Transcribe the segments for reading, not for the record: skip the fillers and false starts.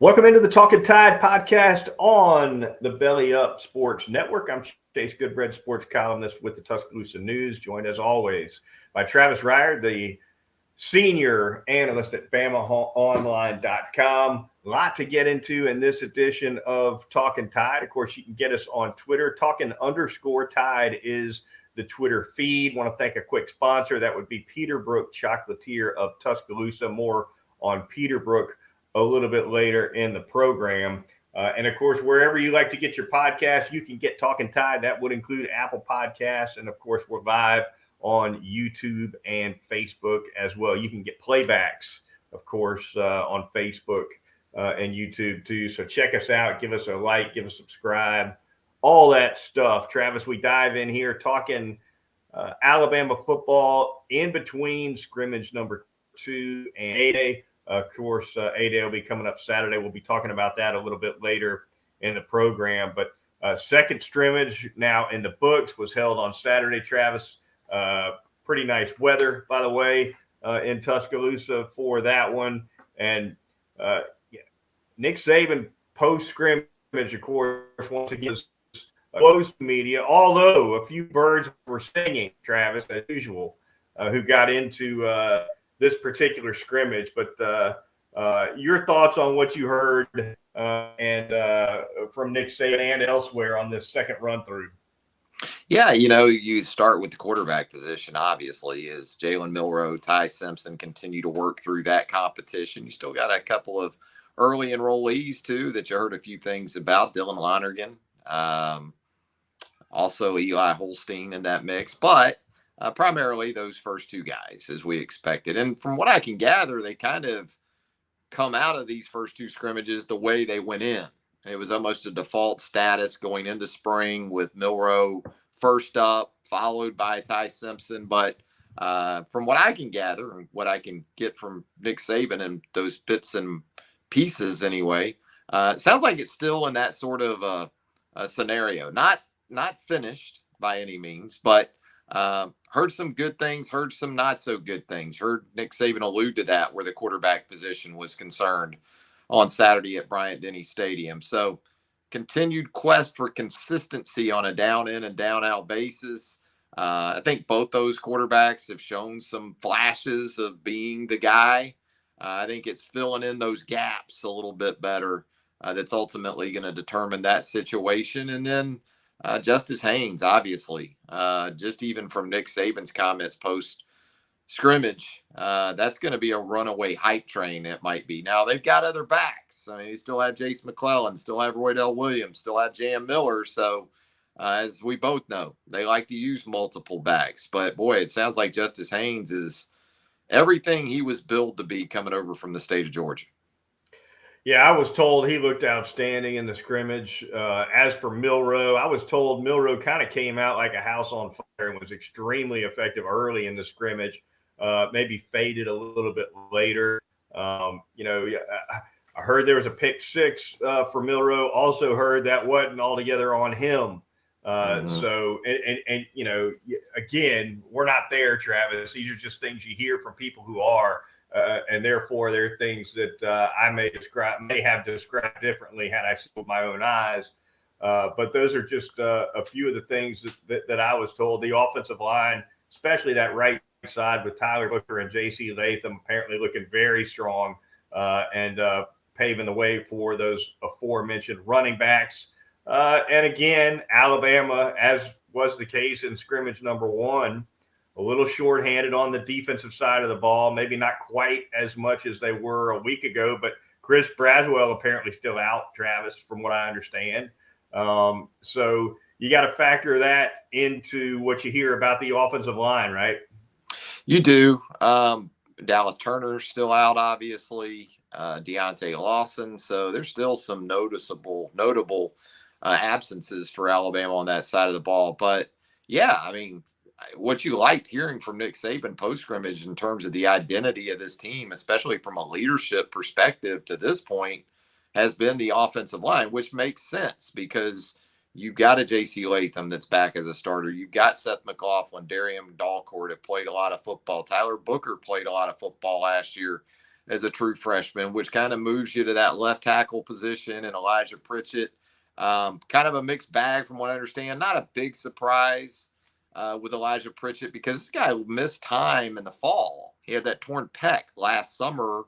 Welcome into the Talkin Tide podcast on the Belly Up Sports Network. I'm Chase Goodbread, sports columnist with the Tuscaloosa News, joined as always by Travis Ryer, the senior analyst at BamaOnline.com. A lot to get into in this edition of Talkin Tide. Of course, you can get us on Twitter. Talkin_Tide is the Twitter feed. Want to thank a quick sponsor. That would be Peterbrook Chocolatier of Tuscaloosa. More on Peterbrook a little bit later in the program. And of course, wherever you like to get your podcast, you can get Talkin Tide. That would include Apple Podcasts. And of course, we're live on YouTube and Facebook as well. You can get playbacks, of course, on Facebook and YouTube too. So check us out. Give us a like, give us a subscribe, all that stuff. Travis, we dive in here talking Alabama football in between scrimmage number 2 and A-Day. Of course, A-Day will be coming up Saturday. We'll be talking about that a little bit later in the program. But second scrimmage now in the books was held on Saturday, Travis. Pretty nice weather, by the way, in Tuscaloosa for that one. And Nick Saban post-scrimmage, of course, once again, was close to media, although a few birds were singing, Travis, as usual, who got into this particular scrimmage. But your thoughts on what you heard and from Nick Saban and elsewhere on this second run through? Yeah, you start with the quarterback position, obviously, as Jalen Milroe, Ty Simpson continue to work through that competition. You still got a couple of early enrollees, too, that you heard a few things about. Dylan Lonergan, also Eli Holstein in that mix. But primarily those first two guys, as we expected. And from what I can gather, they kind of come out of these first two scrimmages the way they went in. It was almost a default status going into spring with Milroe first up, followed by Ty Simpson. But from what I can gather and what I can get from Nick Saban and those bits and pieces anyway, it sounds like it's still in that sort of a scenario. Not finished by any means, but heard some good things, heard some not so good things. Heard Nick Saban allude to that where the quarterback position was concerned on Saturday at Bryant-Denny Stadium. So continued quest for consistency on a down in and down out basis. I think both those quarterbacks have shown some flashes of being the guy. I think it's filling in those gaps a little bit better. That's ultimately going to determine that situation. And then Justice Haynes, obviously, just even from Nick Saban's comments post scrimmage, that's going to be a runaway hype train. It might be. Now they've got other backs. I mean, they still have Jace McClellan, still have Roydell Williams, still have Jam Miller. So as we both know, they like to use multiple backs. But boy, it sounds like Justice Haynes is everything he was billed to be coming over from the state of Georgia. Yeah, I was told he looked outstanding in the scrimmage. As for Milroe, I was told Milroe kind of came out like a house on fire and was extremely effective early in the scrimmage, maybe faded a little bit later. I heard there was a pick six for Milroe. Also heard that wasn't altogether on him. So, again, we're not there, Travis. These are just things you hear from people who are. And therefore, there are things that I may have described differently had I seen with my own eyes. But those are just a few of the things that I was told. The offensive line, especially that right side with Tyler Booker and J.C. Latham, apparently looking very strong and paving the way for those aforementioned running backs. And again, Alabama, as was the case in scrimmage number 1, a little shorthanded on the defensive side of the ball, maybe not quite as much as they were a week ago, but Chris Braswell apparently still out, Travis, from what I understand. So you got to factor that into what you hear about the offensive line, right? You do. Dallas Turner's still out, obviously. Deontay Lawson. So there's still some notable absences for Alabama on that side of the ball. But yeah, I mean, what you liked hearing from Nick Saban post-scrimmage in terms of the identity of this team, especially from a leadership perspective to this point, has been the offensive line, which makes sense because you've got a J.C. Latham that's back as a starter. You've got Seth McLaughlin, Darian Dalcourt have played a lot of football. Tyler Booker played a lot of football last year as a true freshman, which kind of moves you to that left tackle position and Elijah Pritchett. Kind of a mixed bag from what I understand. Not a big surprise with Elijah Pritchett because this guy missed time in the fall. He had that torn pec last summer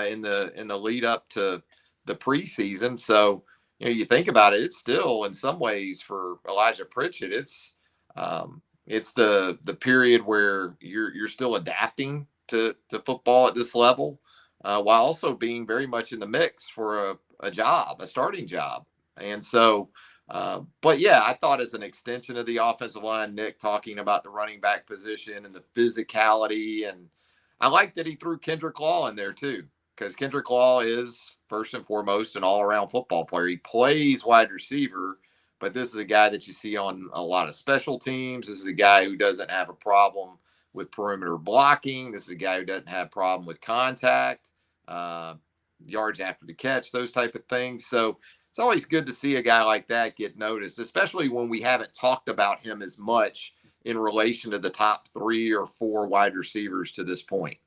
in the lead up to the preseason. So you think about it, it's still in some ways for Elijah Pritchett, it's the period where you're still adapting to football at this level, while also being very much in the mix for a starting job. And so, but yeah, I thought as an extension of the offensive line, Nick talking about the running back position and the physicality, and I like that he threw Kendrick Law in there too, because Kendrick Law is first and foremost an all-around football player. He plays wide receiver, but this is a guy that you see on a lot of special teams. This is a guy who doesn't have a problem with perimeter blocking. This is a guy who doesn't have a problem with contact, yards after the catch, those type of things. So it's always good to see a guy like that get noticed, especially when we haven't talked about him as much in relation to the top 3 or 4 wide receivers to this point.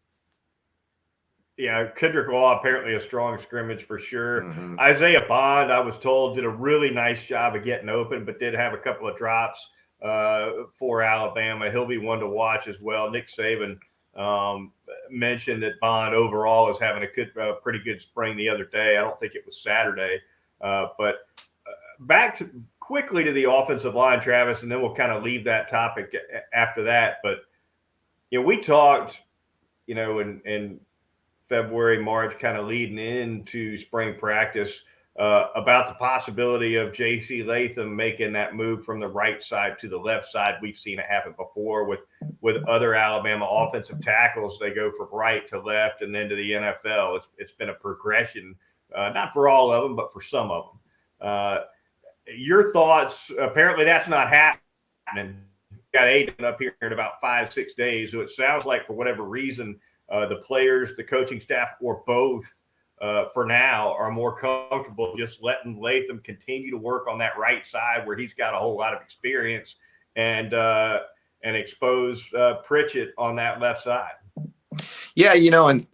Yeah, Kendrick Law, apparently a strong scrimmage for sure. Mm-hmm. Isaiah Bond, I was told, did a really nice job of getting open, but did have a couple of drops for Alabama. He'll be one to watch as well. Nick Saban mentioned that Bond overall is having a pretty good spring the other day. I don't think it was Saturday. But back quickly to the offensive line, Travis, and then we'll kind of leave that topic after that. But, we talked, in February, March, kind of leading into spring practice about the possibility of J.C. Latham making that move from the right side to the left side. We've seen it happen before with other Alabama offensive tackles. They go from right to left and then to the NFL. It's been a progression, not for all of them, but for some of them. Your thoughts? Apparently that's not happening. Got Aiden up here in about 5-6 days. So it sounds like for whatever reason, the players, the coaching staff, or both, for now, are more comfortable just letting Latham continue to work on that right side where he's got a whole lot of experience, and expose Pritchett on that left side. Yeah,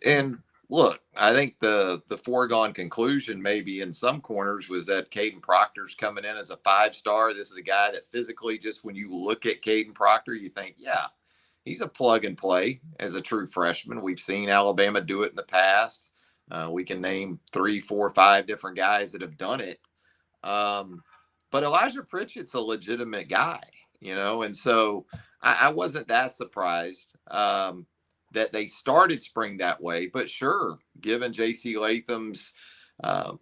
and look, I think the foregone conclusion maybe in some corners was that Caden Proctor's coming in as a 5-star. This is a guy that physically, just when you look at Caden Proctor, you think, yeah, he's a plug and play as a true freshman. We've seen Alabama do it in the past. We can name 3, 4, 5 different guys that have done it. But Elijah Pritchett's a legitimate guy, and so I wasn't that surprised that they started spring that way. But sure, given J.C. Latham's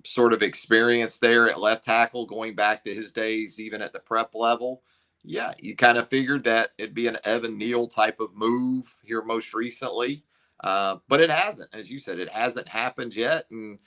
sort of experience there at left tackle, going back to his days even at the prep level, yeah, you kind of figured that it'd be an Evan Neal type of move here most recently. But it hasn't. As you said, it hasn't happened yet. And,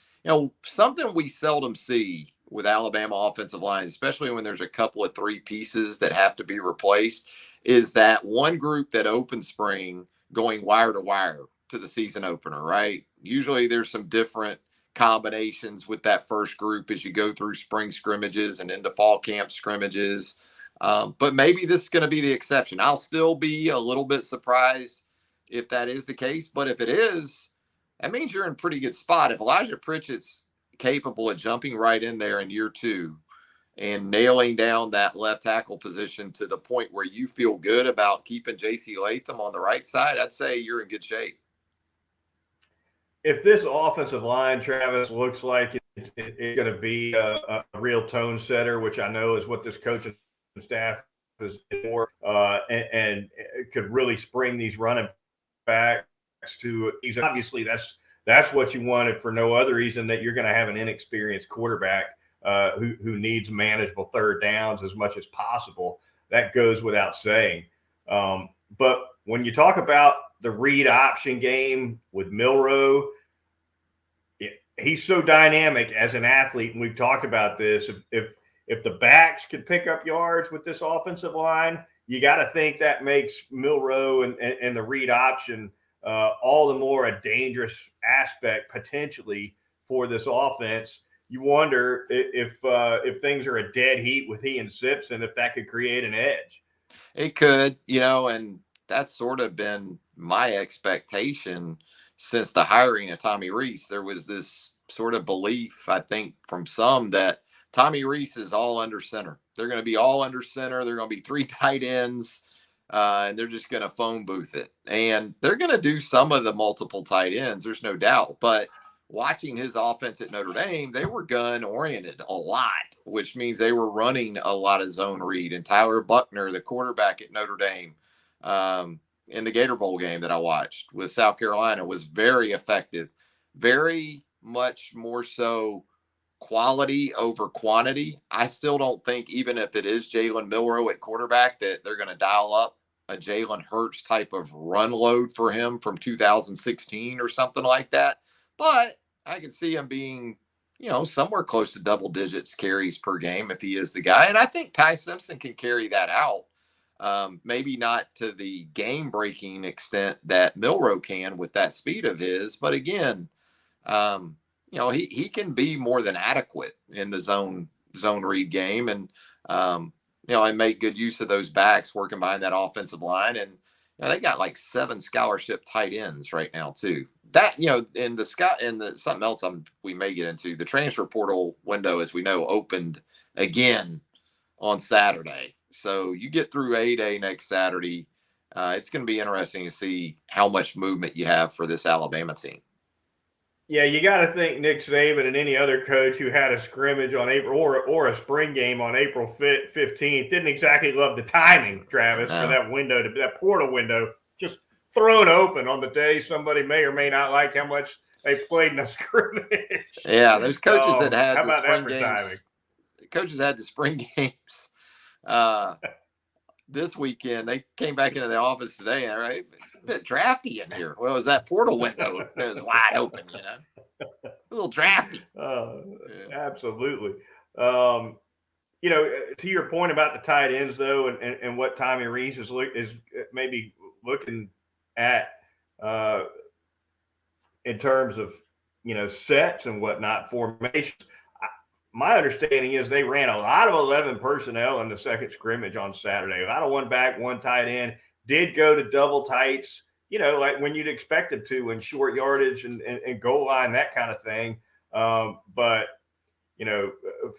something we seldom see with Alabama offensive lines, especially when there's a couple of 3 pieces that have to be replaced, is that one group that opens spring going wire to wire to the season opener, right? Usually there's some different combinations with that first group as you go through spring scrimmages and into fall camp scrimmages. But maybe this is going to be the exception. I'll still be a little bit surprised if that is the case. But if it is, that means you're in a pretty good spot. If Elijah Pritchett's capable of jumping right in there in year 2 and nailing down that left tackle position to the point where you feel good about keeping J.C. Latham on the right side, I'd say you're in good shape. If this offensive line, Travis, looks like it's going to be a real tone setter, which I know is what this coaching staff is for, and could really spring these running backs to, obviously that's what you wanted for no other reason that you're going to have an inexperienced quarterback who needs manageable third downs as much as possible. That goes without saying. But when you talk about the read option game with Milroe, he's so dynamic as an athlete, and we've talked about this. If the backs can pick up yards with this offensive line, you got to think that makes Milroe and the read option all the more a dangerous aspect potentially for this offense. You wonder if things are a dead heat with he and Simpson, if that could create an edge. It could, and that's sort of been my expectation since the hiring of Tommy Rees, there was this sort of belief, I think, from some that Tommy Rees is all under center. They're going to be all under center. They're going to be 3 tight ends, and they're just going to phone booth it. And they're going to do some of the multiple tight ends, there's no doubt. But watching his offense at Notre Dame, they were gun oriented a lot, which means they were running a lot of zone read. And Tyler Buckner, the quarterback at Notre Dame, in the Gator Bowl game that I watched with South Carolina, was very effective, very much more so quality over quantity. I still don't think, even if it is Jalen Milroe at quarterback, that they're going to dial up a Jalen Hurts type of run load for him from 2016 or something like that. But I can see him being, somewhere close to double digits carries per game if he is the guy. And I think Ty Simpson can carry that out. Maybe not to the game-breaking extent that Milroe can with that speed of his, but again, he can be more than adequate in the zone read game, and and make good use of those backs working behind that offensive line. And they got like 7 scholarship tight ends right now too. That in the something else we may get into, the transfer portal window, as we know, opened again on Saturday. So you get through A-Day next Saturday. It's going to be interesting to see how much movement you have for this Alabama team. Yeah, you got to think Nick Saban and any other coach who had a scrimmage on April or a spring game on April 15th didn't exactly love the timing, Travis, for that window, that portal window, just thrown open on the day somebody may or may not like how much they played in a scrimmage. Yeah, those coaches that had how the about spring that for games. timing? Coaches had the spring games. This weekend, they came back into the office today, and it's a bit drafty in here. Well, it was that portal window that was wide open, a little drafty. Absolutely. To your point about the tight ends, though, and what Tommy Rees is maybe looking at in terms of, sets and whatnot, formations. My understanding is they ran a lot of 11 personnel in the second scrimmage on Saturday. A lot of one back, one tight end, did go to double tights, like when you'd expect it to in short yardage and goal line, that kind of thing. But,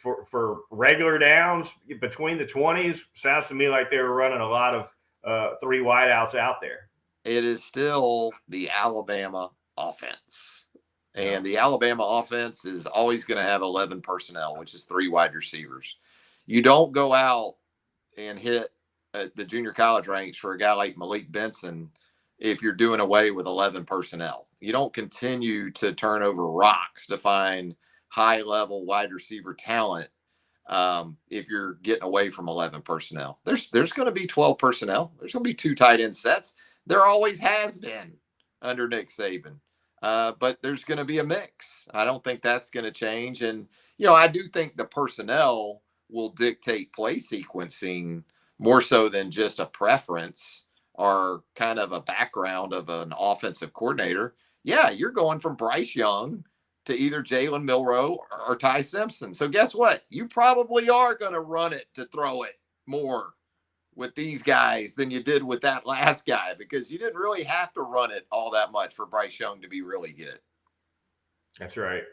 for regular downs between the 20s, sounds to me like they were running a lot of 3 wideouts out there. It is still the Alabama offense. And the Alabama offense is always going to have 11 personnel, which is 3 wide receivers. You don't go out and hit the junior college ranks for a guy like Malik Benson if you're doing away with 11 personnel. You don't continue to turn over rocks to find high-level wide receiver talent if you're getting away from 11 personnel. There's going to be 12 personnel. There's going to be 2 tight end sets. There always has been under Nick Saban. But there's going to be a mix. I don't think that's going to change. And, I do think the personnel will dictate play sequencing more so than just a preference or kind of a background of an offensive coordinator. Yeah, you're going from Bryce Young to either Jalen Milroe or Ty Simpson. So guess what? You probably are going to run it to throw it more with these guys than you did with that last guy, because you didn't really have to run it all that much for Bryce Young to be really good. That's right.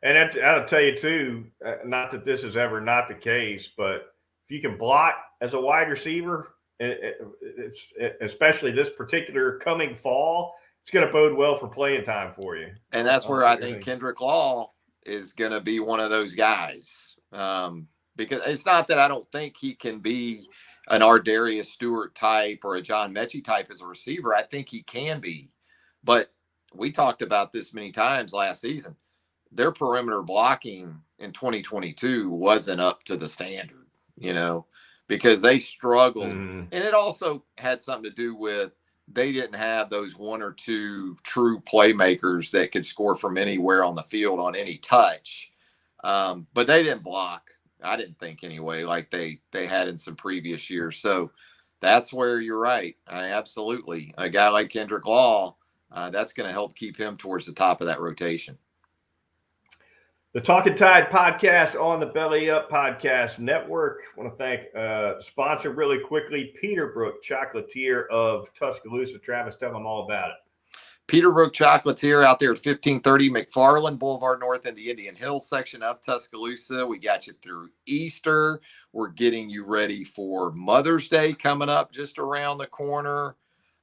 And I'll tell you too, not that this is ever not the case, but if you can block as a wide receiver, it's especially this particular coming fall, it's going to bode well for playing time for you. And that's where I think Kendrick Law is going to be one of those guys. Because it's not that I don't think he can be an Ardarius Stewart type or a John Mechie type as a receiver. I think he can be. But we talked about this many times last season. Their perimeter blocking in 2022 wasn't up to the standard, because they struggled. And it also had something to do with they didn't have those 1 or 2 true playmakers that could score from anywhere on the field on any touch. But they didn't block. I didn't think anyway, like they had in some previous years. So that's where you're right. Absolutely. A guy like Kendrick Law, that's going to help keep him towards the top of that rotation. The Talkin Tide podcast on the Belly Up Podcast Network. I want to thank sponsor really quickly, Peterbrook Chocolatier of Tuscaloosa. Travis, tell them all about it. Peterbrook Chocolatier out there at 1530 McFarland Boulevard North in the Indian Hills section of Tuscaloosa. We got you through Easter. We're getting you ready for Mother's Day coming up just around the corner.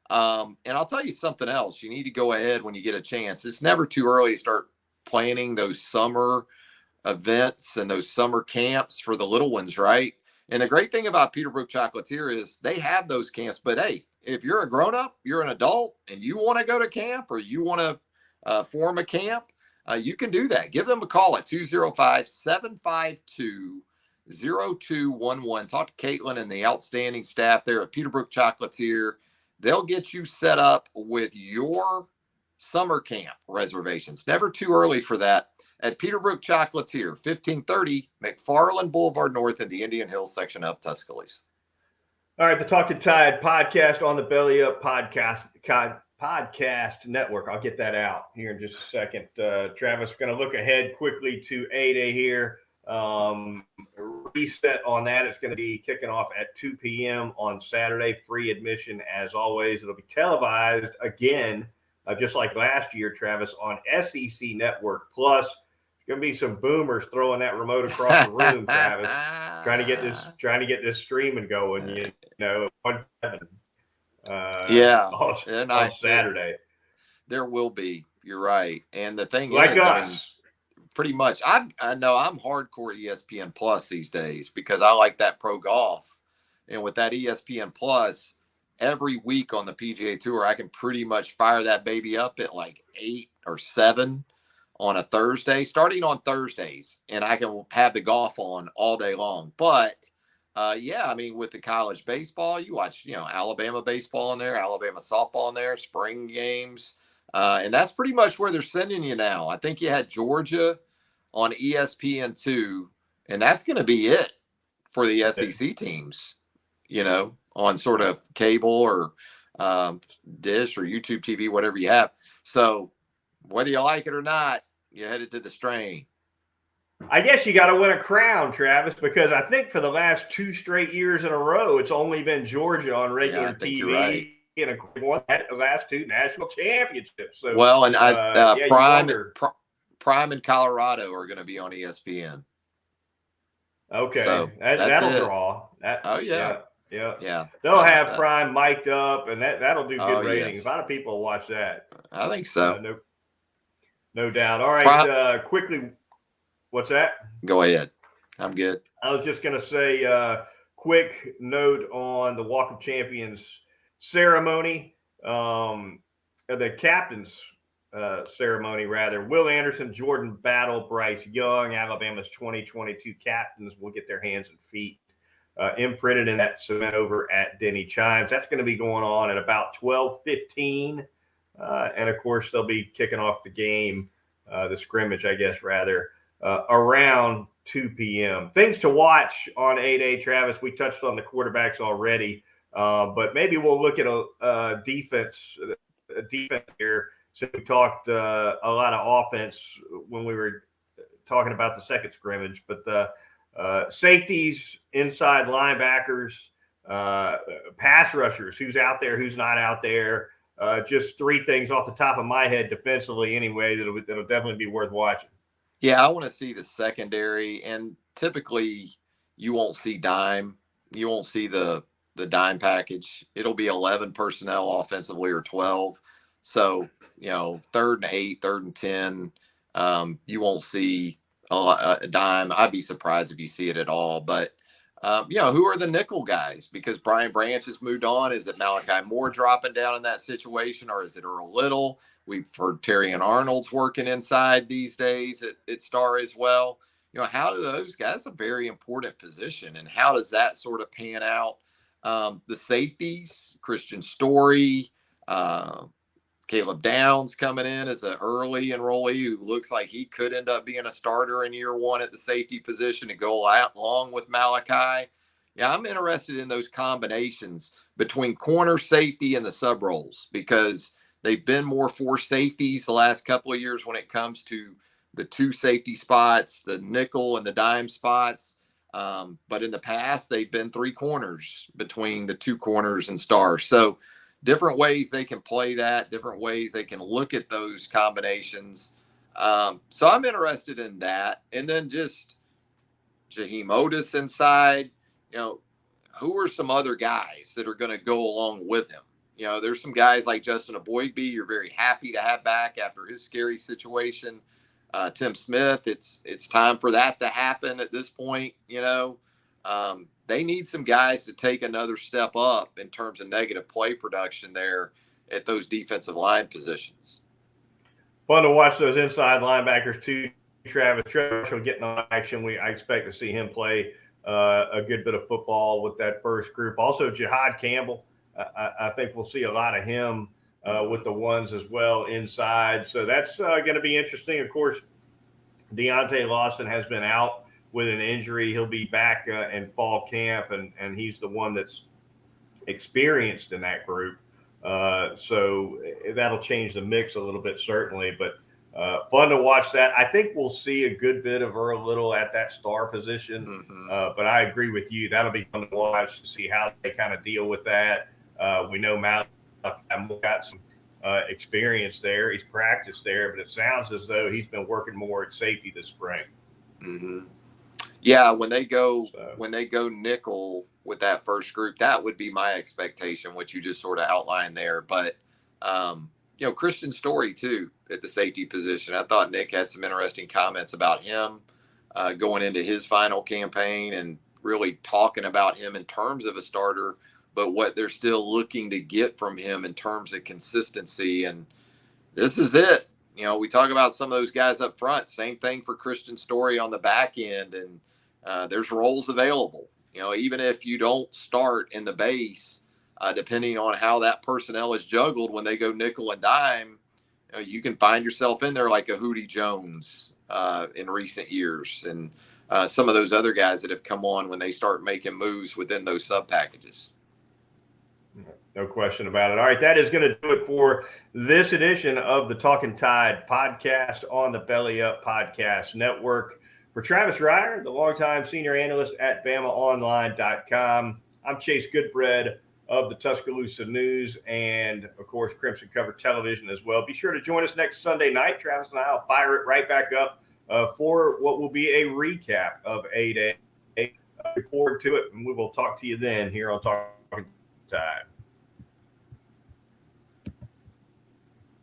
And I'll tell you something else. You need to go ahead when you get a chance. It's never too early to start planning those summer events and those summer camps for the little ones, right? And the great thing about Peterbrook Chocolatier is they have those camps. But hey, if you're a grown up, you're an adult, and you want to go to camp or you want to form a camp, you can do that. Give them a call at 205-752-0211. Talk to Caitlin and the outstanding staff there at Peterbrook Chocolatier. They'll get you set up with your summer camp reservations. Never too early for that. At Peterbrook Chocolatier, 1530 McFarland Boulevard North in the Indian Hills section of Tuscaloosa. All right, the Talkin Tide podcast on the Belly Up podcast network. I'll get that out here in just a second. Travis, going to look ahead quickly to A-Day here. Reset on that. It's going to be kicking off at 2 p.m. on Saturday. Free admission as always. It'll be televised again, just like last year, Travis, on SEC Network Plus. Going to be some boomers throwing that remote across the room, Travis, trying to get this streaming going. You know, on Saturday. There will be. You're right, and the thing like is, us. I mean, pretty much. I know I'm hardcore ESPN Plus these days because I like that pro golf, and with that ESPN Plus, every week on the PGA Tour, I can pretty much fire that baby up at like 8 or 7 on a Thursday, starting on Thursdays, and I can have the golf on all day long. But yeah, I mean, with the college baseball, you watch, Alabama baseball in there, Alabama softball in there, spring games, and that's pretty much where they're sending you now. I think you had Georgia on ESPN2, and that's going to be it for the SEC teams, on sort of cable or Dish or YouTube TV, whatever you have. So whether you like it or not, you're headed to the strain. I guess you got to win a crown, Travis, because I think for the last 2 straight years in a row, it's only been Georgia on regular TV. Right. And won the last 2 national championships. So, well, and Prime and Colorado are going to be on ESPN. Okay, so that'll draw. Yeah. They'll have Prime mic'd up, and that'll do good ratings. Yes. A lot of people will watch that. I think so. No doubt. All right, quickly, what's that? Go ahead. I'm good. I was just going to say, quick note on the Walk of Champions ceremony, the captain's ceremony, rather. Will Anderson, Jordan Battle, Bryce Young, Alabama's 2022 captains will get their hands and feet imprinted in that cement over at Denny Chimes. That's going to be going on at about 12:15. And, of course, they'll be kicking off the game, the scrimmage, I guess, rather, around 2 p.m. Things to watch on 8A, Travis. We touched on the quarterbacks already, but maybe we'll look at a defense here. So we talked a lot of offense when we were talking about the second scrimmage, but the safeties, inside linebackers, pass rushers, who's out there, who's not out there. Just 3 things off the top of my head defensively anyway that'll definitely be worth watching. Yeah, I want to see the secondary, and typically you won't see dime. You won't see the dime package. It'll be 11 personnel offensively or 12. So, 3rd and 8, 3rd and 10, you won't see a dime. I'd be surprised if you see it at all. But, who are the nickel guys? Because Brian Branch has moved on. Is it Malachi Moore dropping down in that situation, or is it Earl Little? We've heard Terry and Arnold's working inside these days at Star as well. How do those guys? That's a very important position. And how does that sort of pan out? The safeties, Christian Story, Caleb Downs coming in as an early enrollee who looks like he could end up being a starter in year 1 at the safety position to go along with Malachi. Yeah, I'm interested in those combinations between corner, safety, and the sub roles because they've been more 4 safeties the last couple of years when it comes to the 2 safety spots, the nickel and the dime spots. But in the past, they've been 3 corners between the 2 corners and stars. So different ways they can play that, different ways they can look at those combinations. So I'm interested in that. And then just Jaheim Otis inside, you know, who are some other guys that are going to go along with him? You know, there's some guys like Justin Aboigbe you're very happy to have back after his scary situation. Tim Smith, it's time for that to happen at this point. You know, they need some guys to take another step up in terms of negative play production there at those defensive line positions. Fun to watch those inside linebackers too. Travis Trevor getting on action. I expect to see him play a good bit of football with that first group. Also, Jihad Campbell. I think we'll see a lot of him with the ones as well inside. So that's going to be interesting. Of course, Deontay Lawson has been out with an injury. He'll be back in fall camp, and he's the one that's experienced in that group. So that'll change the mix a little bit, certainly. But fun to watch that. I think we'll see a good bit of Earl Little at that star position. But I agree with you. That'll be fun to watch to see how they kind of deal with that. We know Matt got some experience there. He's practiced there, but it sounds as though he's been working more at safety this spring. Yeah, when they go nickel with that first group, that would be my expectation, what you just sort of outlined there. But you know, Christian Story too at the safety position. I thought Nick had some interesting comments about him going into his final campaign and really talking about him in terms of a starter, but what they're still looking to get from him in terms of consistency. And this is it. You know, we talk about some of those guys up front. Same thing for Christian Story on the back end, and there's roles available. You know, even if you don't start in the base, depending on how that personnel is juggled when they go nickel and dime, you know, you can find yourself in there like a Hootie Jones in recent years, and some of those other guys that have come on when they start making moves within those sub packages. No question about it. All right, that is going to do it for this edition of the Talkin Tide podcast on the Belly Up Podcast Network. For Travis Reier, the longtime senior analyst at BamaOnline.com, I'm Chase Goodbread of the Tuscaloosa News and, of course, Crimson Cover Television as well. Be sure to join us next Sunday night. Travis and I will fire it right back up for what will be a recap of A-Day. Look forward to it, and we will talk to you then here on Talkin Tide.